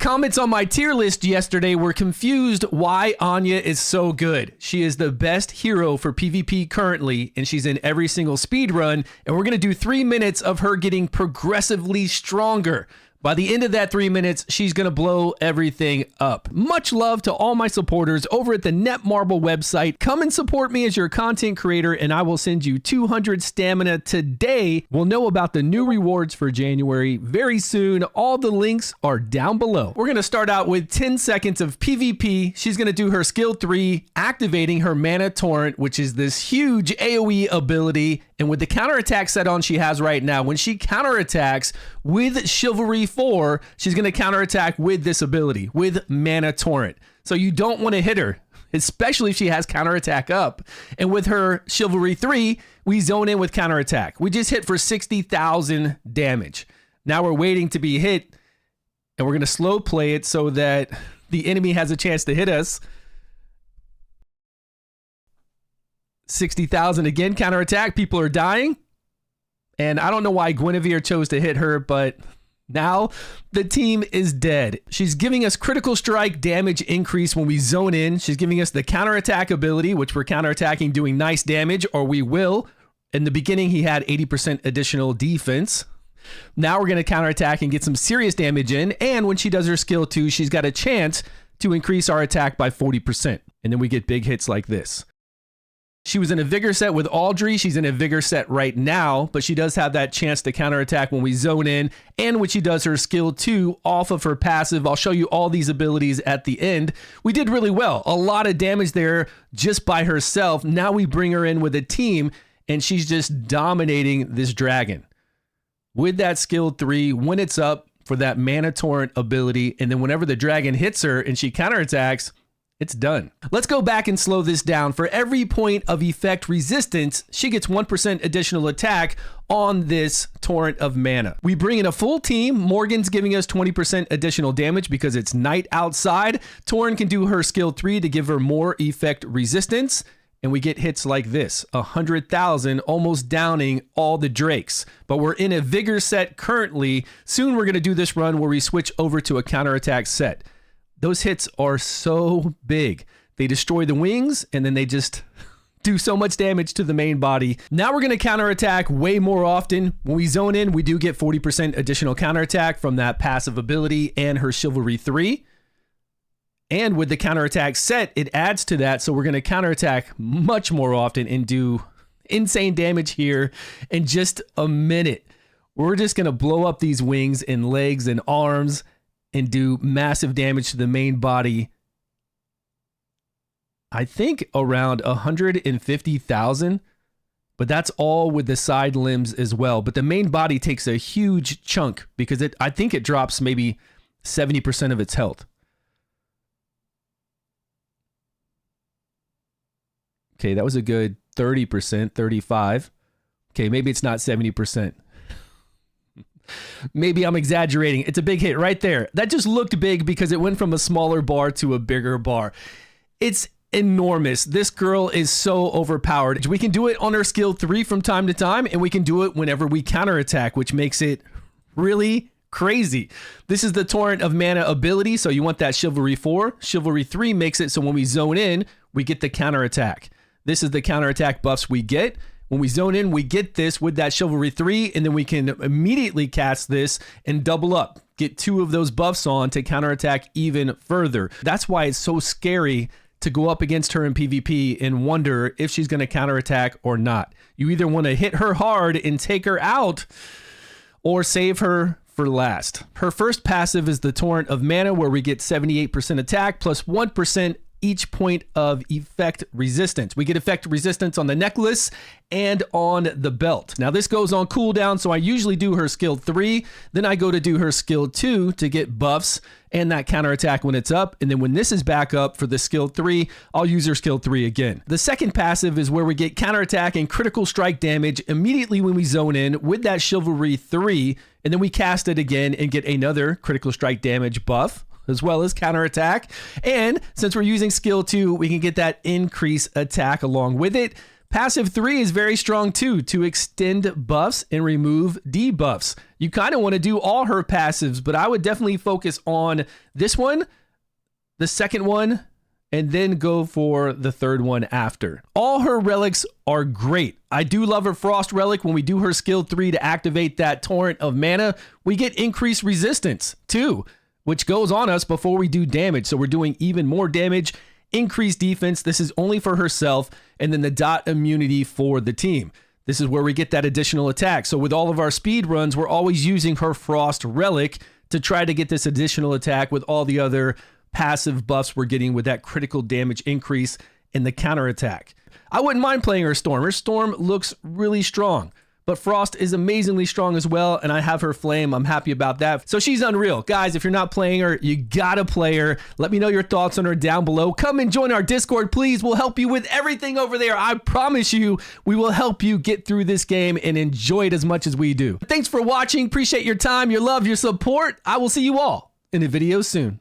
Comments on my tier list yesterday were confused why Anya is so good. She is the best hero for PvP currently, and she's in every single speed run, and we're going to do 3 minutes of her getting progressively stronger. By the end of that 3 minutes, she's going to blow everything up. Much love to all my supporters over at the Netmarble website. Come and support me as your content creator, and I will send you 200 stamina today. We'll know about the new rewards for January very soon. All the links are down below. We're going to start out with 10 seconds of PvP. She's going to do her skill 3, activating her mana torrent, which is this huge AoE ability. And with the counterattack set on she has right now, when she counterattacks with Chivalry 4, she's going to counterattack with this ability, with Mana Torrent. So you don't want to hit her, especially if she has counterattack up. And with her Chivalry 3, we zone in with counterattack. We just hit for 60,000 damage. Now we're waiting to be hit, and we're going to slow play it so that the enemy has a chance to hit us. 60,000 again, counterattack. People are dying. And I don't know why Guinevere chose to hit her, but now the team is dead. She's giving us critical strike damage increase when we zone in. She's giving us the counterattack ability, which we're counterattacking doing nice damage, or we will. In the beginning, he had 80% additional defense. Now we're going to counterattack and get some serious damage in. And when she does her skill 2, she's got a chance to increase our attack by 40%. And then we get big hits like this. She was in a Vigor set with Audrey. She's in a Vigor set right now, but she does have that chance to counterattack when we zone in and when she does her skill 2 off of her passive. I'll show you all these abilities at the end. We did really well. A lot of damage there just by herself. Now we bring her in with a team, and she's just dominating this dragon. With that skill 3, when it's up for that Mana Torrent ability, and then whenever the dragon hits her and she counterattacks, it's done. Let's go back and slow this down. For every point of effect resistance, she gets 1% additional attack on this torrent of mana. We bring in a full team. Morgan's giving us 20% additional damage because it's night outside. Torrent can do her skill 3 to give her more effect resistance. And we get hits like this, 100,000, almost downing all the Drakes. But we're in a Vigor set currently. Soon we're going to do this run where we switch over to a counterattack set. Those hits are so big. They destroy the wings, and then they just do so much damage to the main body. Now we're going to counterattack way more often. When we zone in, we do get 40% additional counterattack from that passive ability and her Chivalry 3. And with the counterattack set, it adds to that, so we're going to counterattack much more often and do insane damage here in just a minute. We're just going to blow up these wings and legs and arms and do massive damage to the main body. I think around 150,000, but that's all with the side limbs as well. But the main body takes a huge chunk because I think it drops maybe 70% of its health. Okay, that was a good 30%, 35. Okay, maybe it's not 70%. Maybe I'm exaggerating. It's a big hit right there. That just looked big because it went from a smaller bar to a bigger bar. It's enormous. This girl is so overpowered. We can do it on her skill 3 from time to time, and we can do it whenever we counterattack, which makes it really crazy. This is the Torrent of Mana ability, so you want that Chivalry 4. Chivalry 3 makes it so when we zone in, we get the counterattack. This is the counterattack buffs we get. When we zone in, we get this with that Chivalry 3, and then we can immediately cast this and double up. Get 2 of those buffs on to counterattack even further. That's why it's so scary to go up against her in PvP and wonder if she's going to counterattack or not. You either want to hit her hard and take her out, or save her for last. Her first passive is the Torrent of Mana, where we get 78% attack plus 1% each point of effect resistance. We get effect resistance on the necklace and on the belt. Now this goes on cooldown, so I usually do her skill 3, then I go to do her skill 2 to get buffs and that counterattack when it's up, and then when this is back up for the skill 3, I'll use her skill 3 again. The second passive is where we get counterattack and critical strike damage immediately when we zone in with that Chivalry 3, and then we cast it again and get another critical strike damage buff, as well as counterattack. And since we're using skill 2, we can get that increase attack along with it. Passive 3 is very strong too, to extend buffs and remove debuffs. You kind of want to do all her passives, but I would definitely focus on this one, the second one, and then go for the third one after. All her relics are great. I do love her Frost Relic. When we do her skill 3 to activate that torrent of mana, we get increased resistance too, which goes on us before we do damage. So we're doing even more damage, increased defense. This is only for herself, and then the dot immunity for the team. This is where we get that additional attack. So with all of our speed runs, we're always using her Frost Relic to try to get this additional attack with all the other passive buffs we're getting with that critical damage increase in the counterattack. I wouldn't mind playing her Storm. Her Storm looks really strong, but Frost is amazingly strong as well, and I have her Flame. I'm happy about that. So she's unreal. Guys, if you're not playing her, you gotta play her. Let me know your thoughts on her down below. Come and join our Discord, please. We'll help you with everything over there. I promise you, we will help you get through this game and enjoy it as much as we do. Thanks for watching. Appreciate your time, your love, your support. I will see you all in a video soon.